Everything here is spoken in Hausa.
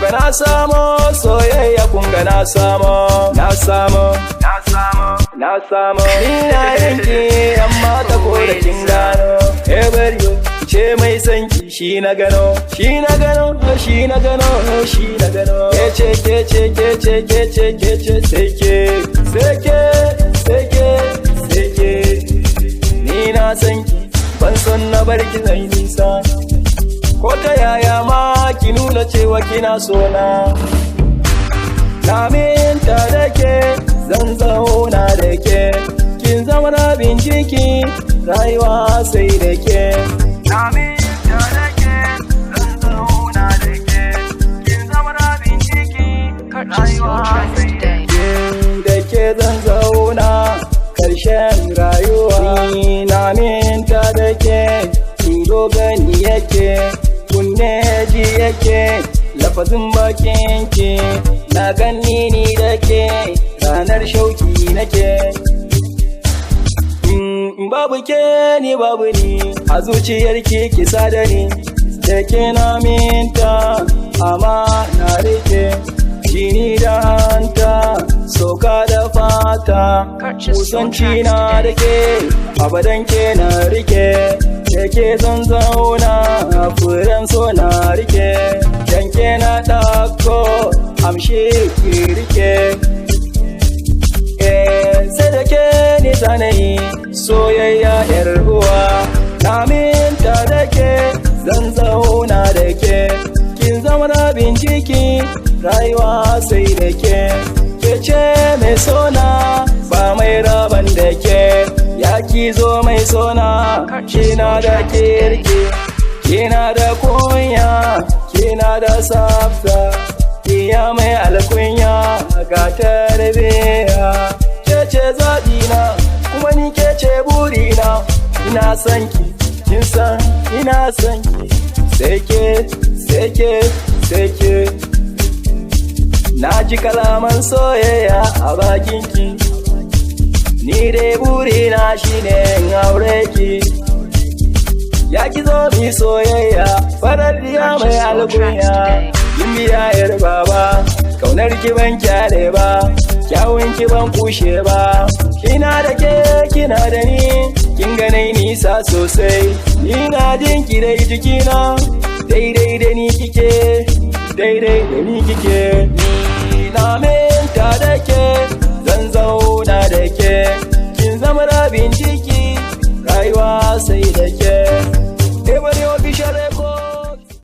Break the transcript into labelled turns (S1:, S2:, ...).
S1: kunga na samo soyayya, kunga na samo ni na yanki amma ta kore kin gano. Ebariyo ce mai sanki shi na gano kece seke ni na sanki ban son na barki zai nisa, ko ta yaya ma ki nuna cewa kina sona. Na minta da ke zan zauna da ke, kin zama rabin jiki rayuwa sai da ke. Na minta da ke zan zauna da ke, kin zama rabin jiki rayuwa sai da ke. Da ke zan zauna karshen rayuwa. Na minta da ke ido gani yake, kunne ji yake, lafazin bakinki na gani ni da ke, ranar shauki nake. Babu ke ni babu ni, a zuciyarki ki sada ni, da ke na minta amma na rike jini da hanta, soka da fata, kusanci na da ke abadan ke na rike. Da ke zan zauna furen so na rike, yanke na ɗako amshi ki rike. Sai da ke ni zanayi soyayya yar uwa. Na minta da ke zan zauna da ke, kin zama rabin jiki rayuwa sai da ke. Ke ce mai sona ba mai raban da ke, ya ki zo mai sona kina da kirki, kina da kunya, kina da tsafta, kiya mai alkunya ga tarbiya. Ke ce zaɓina kuma ni ke ce burina, ina son ki kin san ina son ki, sai ke na ji kalaman soyayya a bakinki, ni dai burina shine in aure ki. Ya ki zo mi soyayya farar diya mai alkunya, yin biya yar baba, kaunar ki ban kyale ba, kyawun ki ban kushe ba. Kina da ke kina da ni, kin ganai nisa sosai, ni na jin ki dai jikina, daidai da ni kike. Ni na minta da ke zan zauna da ke, kin zama rabin jiki rayuwa sai da ke.